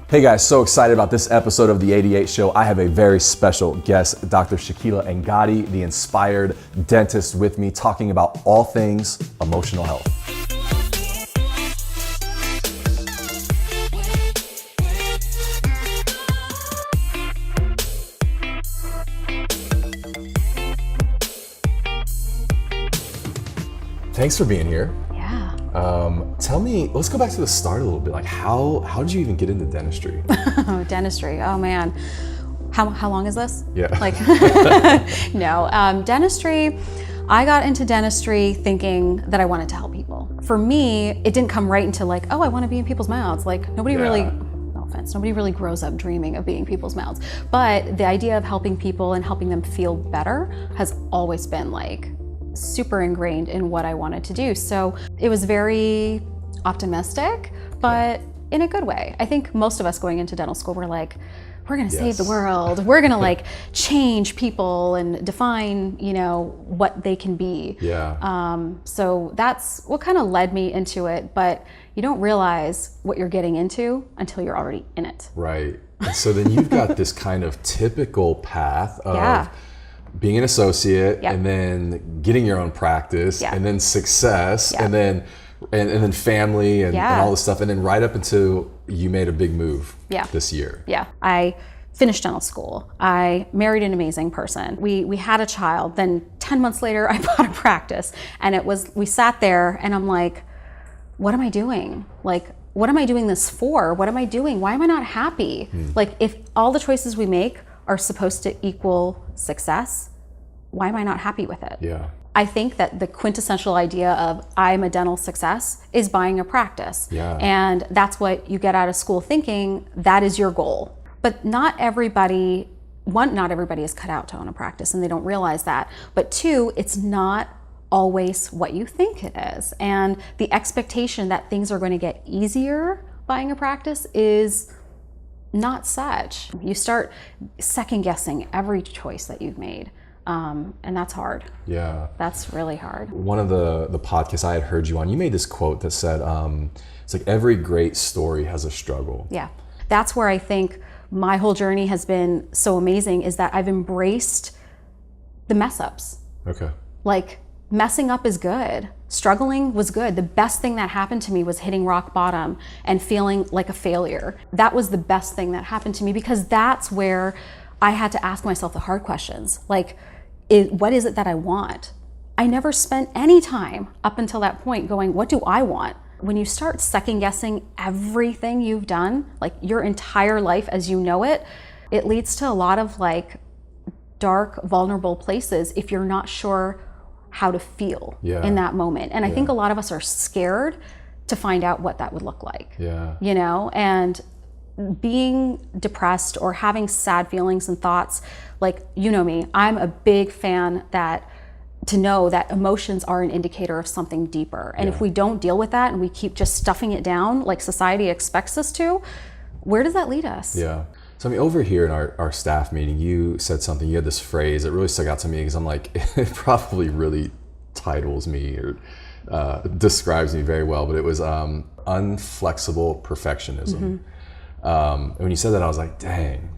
Hey guys, so excited about this episode of the 88 Show. I have a very special guest, Dr. Shakila Angadi, the inspired dentist, with me talking about all things emotional health. Thanks for being here. Tell me, let's go back to the start a little bit. Like how did you even get into dentistry? Dentistry, oh man. How long is this? Yeah. No, dentistry, I got into dentistry thinking that I wanted to help people. For me, it didn't come right into like, oh, I want to be in people's mouths. Like nobody really grows up dreaming of being in people's mouths. But the idea of helping people and helping them feel better has always been like super ingrained in what I wanted to do. So it was very optimistic, but in a good way. I think most of us going into dental school, we're like, we're gonna save the world. We're gonna like change people and define, what they can be. So that's what kind of led me into it, but you don't realize what you're getting into until you're already in it. Right. And so then you've got this kind of typical path of being an associate and then getting your own practice and then success and then family and all this stuff, and then right up until you made a big move this year. I finished dental school. I married an amazing person. We had a child. Then 10 months later, I bought a practice, and we sat there and I'm like, what am I doing? Like, what am I doing this for? What am I doing? Why am I not happy? Like, if all the choices we make are supposed to equal success, why am I not happy with it? I think that the quintessential idea of I'm a dental success is buying a practice. And that's what you get out of school thinking that is your goal. But not everybody is cut out to own a practice, and they don't realize that. But two, it's not always what you think it is. And the expectation that things are going to get easier buying a practice is not such. You start second guessing every choice that you've made. And that's hard. That's really hard. One of the podcasts I had heard you on, you made this quote that said, it's like every great story has a struggle. That's where I think my whole journey has been so amazing, is that I've embraced the mess ups. Like messing up is good. Struggling was good. The best thing that happened to me was hitting rock bottom and feeling like a failure. That was the best thing that happened to me, because that's where I had to ask myself the hard questions. Like, what is it that I want? I never spent any time up until that point going, what do I want? When you start second guessing everything you've done, like your entire life as you know it, it leads to a lot of like dark, vulnerable places if you're not sure how to feel in that moment. And I think a lot of us are scared to find out what that would look like. And being depressed or having sad feelings and thoughts, like, you know me, I'm a big fan to know that emotions are an indicator of something deeper. And if we don't deal with that and we keep just stuffing it down like society expects us to, where does that lead us? So I mean, over here in our staff meeting, you said something, you had this phrase that really stuck out to me, because I'm like, it probably really titles me or describes me very well, but it was unflexible perfectionism. And when you said that, I was like, dang,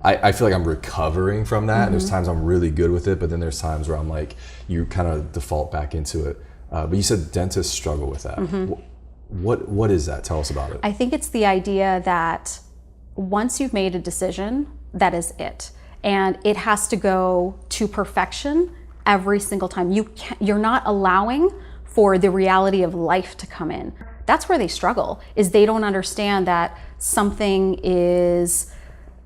I feel like I'm recovering from that. And there's times I'm really good with it, but then there's times where I'm like, you kind of default back into it. But you said dentists struggle with that. What is that? Tell us about it. I think it's the idea that once you've made a decision, that is it. And it has to go to perfection every single time. You're not allowing for the reality of life to come in. That's where they struggle, is they don't understand that something is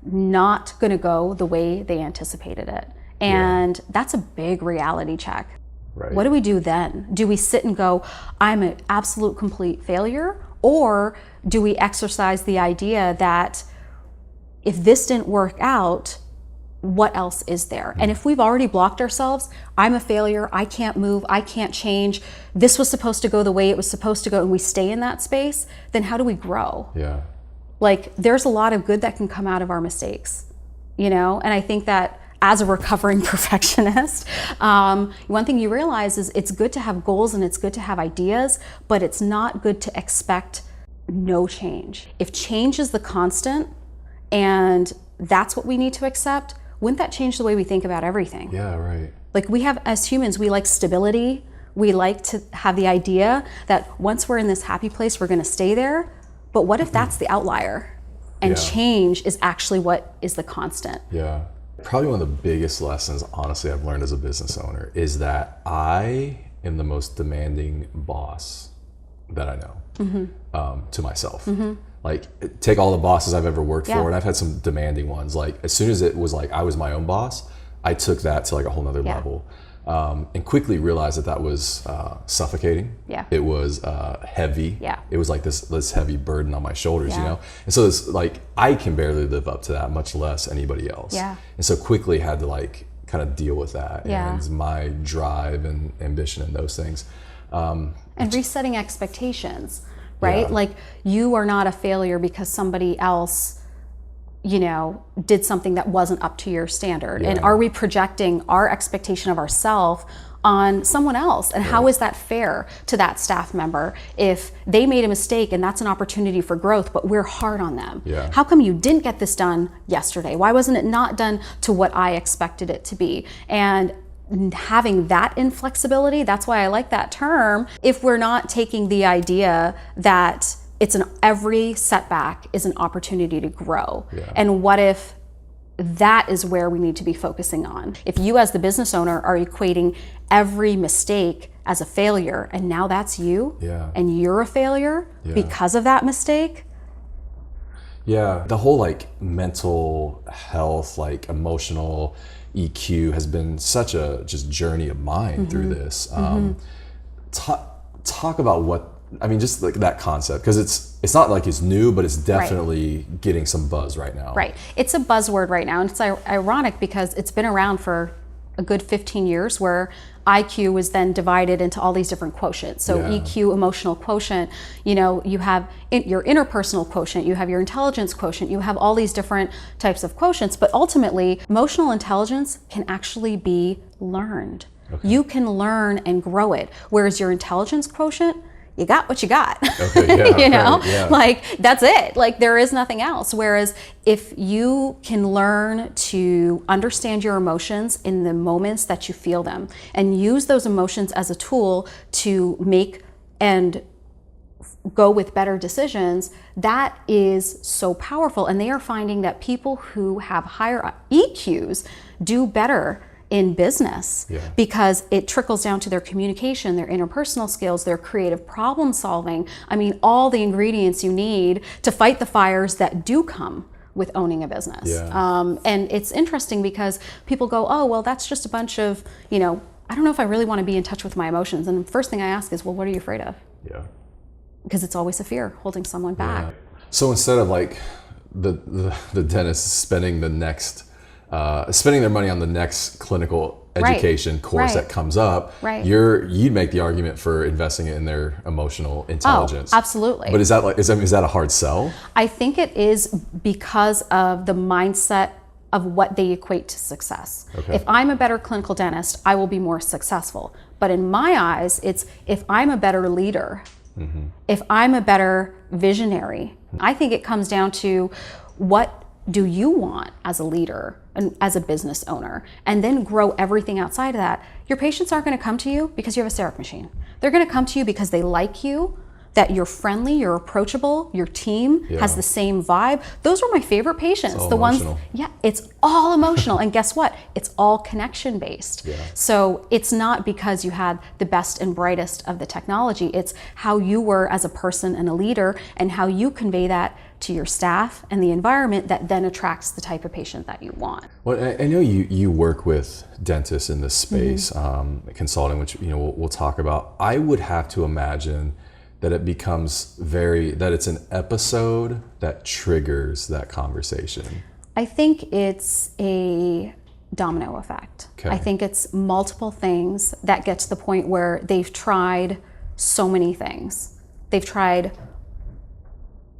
not going to go the way they anticipated it. And that's a big reality check. What do we do then? Do we sit and go, I'm an absolute complete failure? Or do we exercise the idea that if this didn't work out, what else is there? And if we've already blocked ourselves, I'm a failure, I can't move, I can't change, this was supposed to go the way it was supposed to go, and we stay in that space, then how do we grow? Like, there's a lot of good that can come out of our mistakes, And I think that as a recovering perfectionist, one thing you realize is it's good to have goals and it's good to have ideas, but it's not good to expect no change. If change is the constant and that's what we need to accept, wouldn't that change the way we think about everything? Yeah, right. Like we have, as humans, we like stability. We like to have the idea that once we're in this happy place, we're going to stay there. But what if that's the outlier and change is actually what is the constant? Yeah. Probably one of the biggest lessons, honestly, I've learned as a business owner is that I am the most demanding boss that I know, to myself. Like, take all the bosses I've ever worked for, and I've had some demanding ones. Like, as soon as it was like I was my own boss, I took that to like a whole nother level, and quickly realized that that was suffocating. Yeah. It was heavy. Yeah. It was like this heavy burden on my shoulders, you know? And so it's like, I can barely live up to that, much less anybody else. Yeah. And so quickly had to like kind of deal with that and my drive and ambition and those things. And resetting expectations, right? Yeah. Like you are not a failure because somebody else, you know, did something that wasn't up to your standard. And are we projecting our expectation of ourselves on someone else? And how is that fair to that staff member if they made a mistake and that's an opportunity for growth, but we're hard on them? Yeah. How come you didn't get this done yesterday? Why wasn't it not done to what I expected it to be? And having that inflexibility, that's why I like that term. If we're not taking the idea that every setback is an opportunity to grow. And what if that is where we need to be focusing on? If you as the business owner are equating every mistake as a failure, and now that's you, and you're a failure because of that mistake. Yeah, the whole like mental health, like emotional EQ has been such a just journey of mine through this. Talk about what, I mean, just like that concept, because it's not like it's new, but it's definitely getting some buzz right now. Right. It's a buzzword right now. And it's ironic because it's been around for a good 15 years where IQ was then divided into all these different quotients. So EQ, emotional quotient, you know, you have your interpersonal quotient, you have your intelligence quotient, you have all these different types of quotients, but ultimately emotional intelligence can actually be learned. You can learn and grow it. Whereas your intelligence quotient, you got what you got. You know, like that's it. Like there is nothing else. Whereas if you can learn to understand your emotions in the moments that you feel them and use those emotions as a tool to make and go with better decisions, that is so powerful. And they are finding that people who have higher EQs do better in business because it trickles down to their communication, their interpersonal skills, their creative problem solving. I mean, all the ingredients you need to fight the fires that do come with owning a business. And it's interesting because people go, oh, well, that's just a bunch of, you know, I don't know if I really want to be in touch with my emotions. And the first thing I ask is, well, what are you afraid of? Because it's always a fear holding someone back. So instead of like the dentist spending their money on the next clinical education course that comes up, you'd make the argument for investing it in their emotional intelligence. Oh, absolutely. But is that a hard sell? I think it is because of the mindset of what they equate to success. If I'm a better clinical dentist, I will be more successful. But in my eyes, it's if I'm a better leader, if I'm a better visionary, I think it comes down to what do you want as a leader and as a business owner, and then grow everything outside of that. Your patients aren't going to come to you because you have a syrup machine. They're going to come to you because they like you, that you're friendly, you're approachable, your team has the same vibe. Those are my favorite patients. It's all the emotional. ones, it's all emotional. And guess what? It's all connection based. So it's not because you had the best and brightest of the technology. It's how you were as a person and a leader and how you convey that to your staff and the environment that then attracts the type of patient that you want. Well, I know you work with dentists in this space, consulting, which we'll talk about. I would have to imagine that it becomes that it's an episode that triggers that conversation. I think it's a domino effect. I think it's multiple things that get to the point where they've tried so many things. They've tried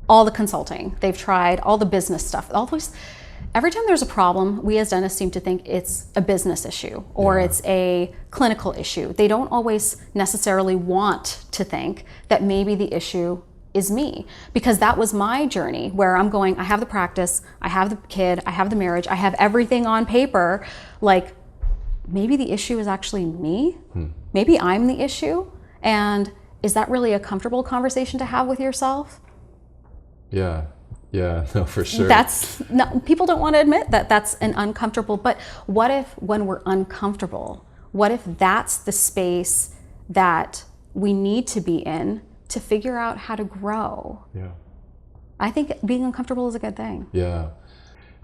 all the consulting, they've tried all the business stuff, every time there's a problem, we as dentists seem to think it's a business issue or it's a clinical issue. They don't always necessarily want to think that maybe the issue is me, because that was my journey where I'm going, I have the practice, I have the kid, I have the marriage, I have everything on paper. Like, maybe the issue is actually me. Maybe I'm the issue. And is that really a comfortable conversation to have with yourself? Yeah, no, for sure. People don't want to admit that that's an uncomfortable, but what if when we're uncomfortable, what if that's the space that we need to be in to figure out how to grow? Yeah. I think being uncomfortable is a good thing. Yeah.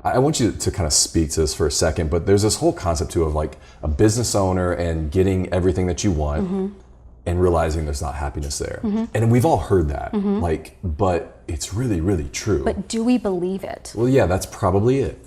I want you to kind of speak to this for a second, but there's this whole concept too of like a business owner and getting everything that you want and realizing there's not happiness there. And we've all heard that, like, but it's really, really true. But do we believe it? Well, yeah, that's probably it.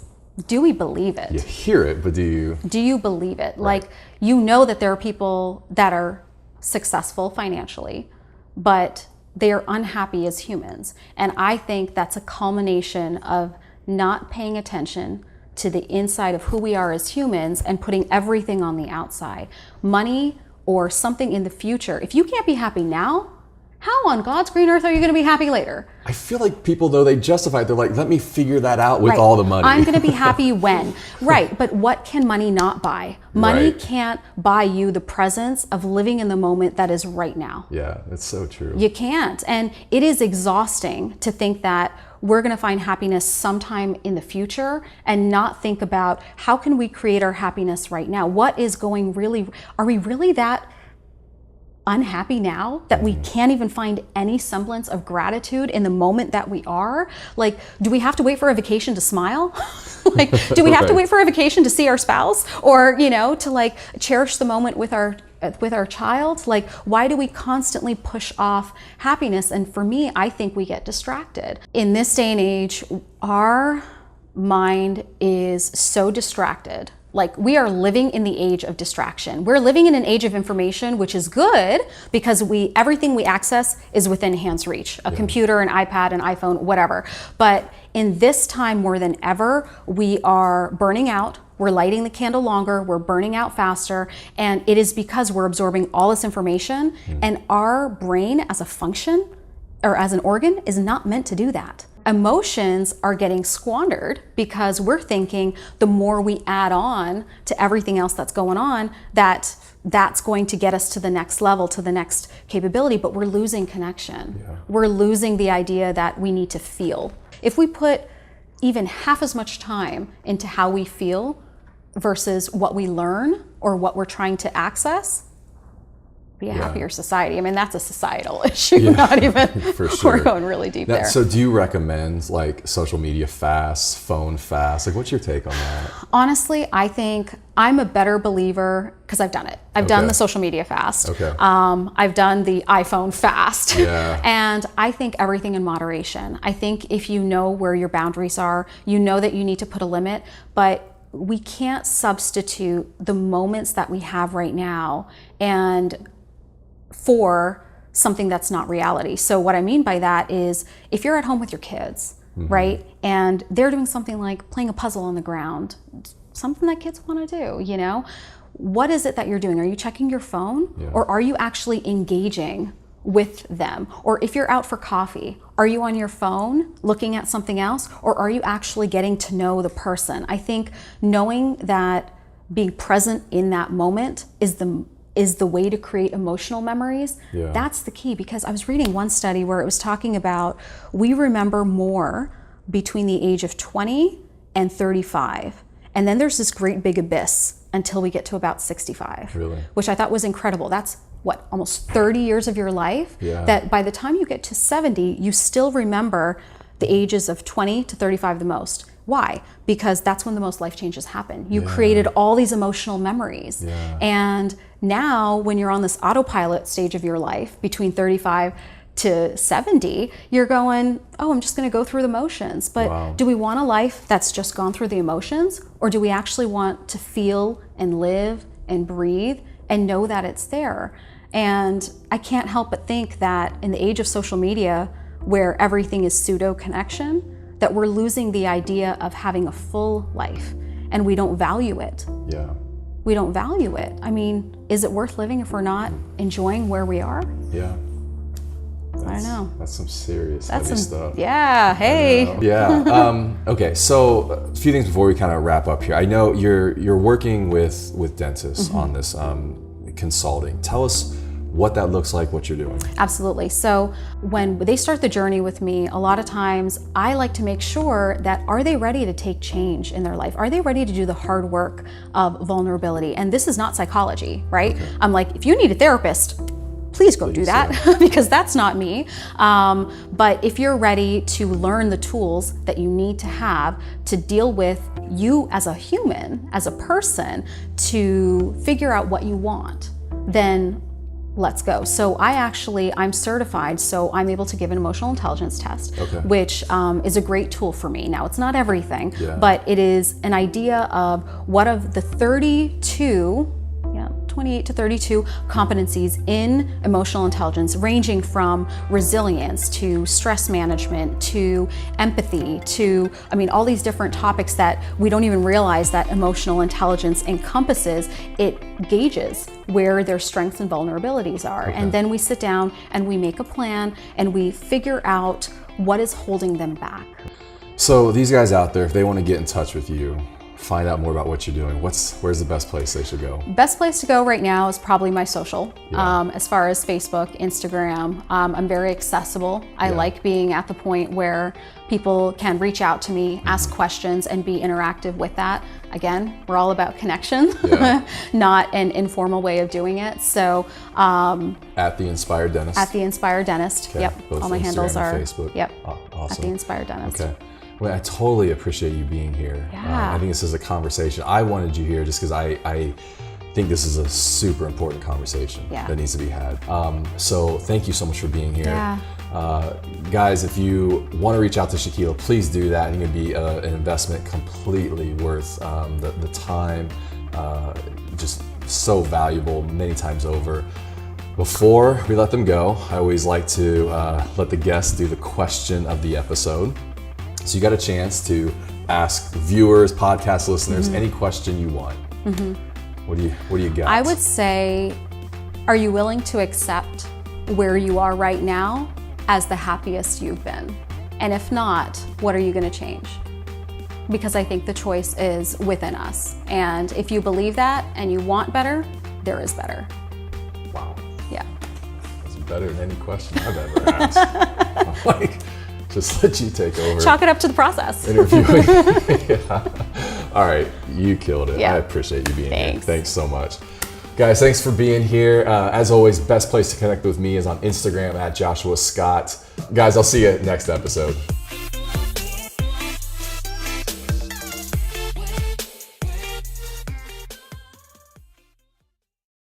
Do we believe it? You hear it, but do you? Do you believe it? Right. Like, you know that there are people that are successful financially, but they are unhappy as humans. And I think that's a culmination of not paying attention to the inside of who we are as humans and putting everything on the outside. Money or something in the future. If you can't be happy now, how on God's green earth are you going to be happy later? I feel like people, though, they justify it. They're like, let me figure that out with all the money. I'm going to be happy when. Right. But what can money not buy? Money can't buy you the presence of living in the moment that is right now. Yeah, that's so true. You can't. And it is exhausting to think that we're going to find happiness sometime in the future and not think about how can we create our happiness right now? What is going really, are we really that unhappy now that we can't even find any semblance of gratitude in the moment that we are? Like, do we have to wait for a vacation to smile? Like, do we have to wait for a vacation to see our spouse, or, you know, to like cherish the moment with our child? Like, why do we constantly push off happiness? And for me, I think we get distracted. In this day and age, our mind is so distracted. Like, we are living in the age of distraction. We're living in an age of information, which is good because everything we access is within hand's reach, a computer, an iPad, an iPhone, whatever. But in this time more than ever, we are burning out. We're lighting the candle longer, we're burning out faster, and it is because we're absorbing all this information, and our brain as a function or as an organ is not meant to do that. Emotions are getting squandered because we're thinking the more we add on to everything else that's going on, that's going to get us to the next level, to the next capability, but we're losing connection. We're losing the idea that we need to feel. If we put even half as much time into how we feel versus what we learn or what we're trying to access, be a happier society. I mean, that's a societal issue, not even, for sure. We're going really deep there. So do you recommend like social media fasts, phone fasts? Like, what's your take on that? Honestly, I think I'm a better believer because I've done it. I've done the social media fast. I've done the iPhone fast. And I think everything in moderation. I think if you know where your boundaries are, you know that you need to put a limit, but we can't substitute the moments that we have right now and for something that's not reality. So what I mean by that is if you're at home with your kids, right, and they're doing something like playing a puzzle on the ground, something that kids want to do, you know, what is it that you're doing? Are you checking your phone or are you actually engaging with them? Or if you're out for coffee, are you on your phone looking at something else, or are you actually getting to know the person? I think knowing that being present in that moment is the way to create emotional memories. That's the key, because I was reading one study where it was talking about we remember more between the age of 20 and 35. And then there's this great big abyss until we get to about 65, which I thought was incredible. That's what, almost 30 years of your life, that by the time you get to 70, you still remember the ages of 20 to 35 the most. Why? Because that's when the most life changes happen. You created all these emotional memories. And now when you're on this autopilot stage of your life between 35 to 70, you're going, oh, I'm just going to go through the motions. But do we want a life that's just gone through the emotions? Or do we actually want to feel and live and breathe and know that it's there? And I can't help but think that in the age of social media, where everything is pseudo connection, that we're losing the idea of having a full life, and we don't value it. We don't value it. I mean, is it worth living if we're not enjoying where we are? I don't know. That's some serious heavy stuff. Yeah, hey. Yeah. Okay, so a few things before we kind of wrap up here. I know you're working with dentists on this consulting. Tell us what that looks like, what you're doing. Absolutely. So when they start the journey with me, a lot of times I like to make sure that, are they ready to take change in their life? Are they ready to do the hard work of vulnerability? And this is not psychology, right? Okay. I'm like, if you need a therapist, please go do that, because that's not me. But if you're ready to learn the tools that you need to have to deal with you as a human, as a person, to figure out what you want, then let's go. So I'm certified, so I'm able to give an emotional intelligence test, which is a great tool for me. Now, it's not everything, but it is an idea of what of the 28 to 32 competencies in emotional intelligence, ranging from resilience to stress management to empathy to, all these different topics that we don't even realize that emotional intelligence encompasses. It gauges where their strengths and vulnerabilities are. And then we sit down and we make a plan and we figure out what is holding them back. So these guys out there, if they want to get in touch with you, find out more about what you're doing, where's the best place they should go? Best place to go right now is probably my social. As far as Facebook, Instagram, I'm very accessible. I like being at the point where people can reach out to me, ask questions, and be interactive with that. Again, we're all about connection, not an informal way of doing it. So at the Inspired Dentist. At the Inspired Dentist. Okay. Yep. Both all my Instagram handles are and Facebook. Yep. Awesome. At the Inspired Dentist. Okay. Well, I totally appreciate you being here. I think this is a conversation. I wanted you here just because I think this is a super important conversation that needs to be had. So thank you so much for being here. Guys, if you want to reach out to Shakila, please do that. I think it'd be an investment completely worth the time, just so valuable many times over. Before we let them go, I always like to let the guests do the question of the episode. So you got a chance to ask viewers, podcast listeners, any question you want. What do you got? I would say, are you willing to accept where you are right now as the happiest you've been? And if not, what are you going to change? Because I think the choice is within us. And if you believe that and you want better, there is better. Wow. Yeah. That's better than any question I've ever asked. I'm just let you take over. Chalk it up to the process. Interviewing. All right, you killed it. Yeah. I appreciate you being here. Thanks so much. Guys, thanks for being here. As always, best place to connect with me is on Instagram at Joshua Scott. Guys, I'll see you next episode.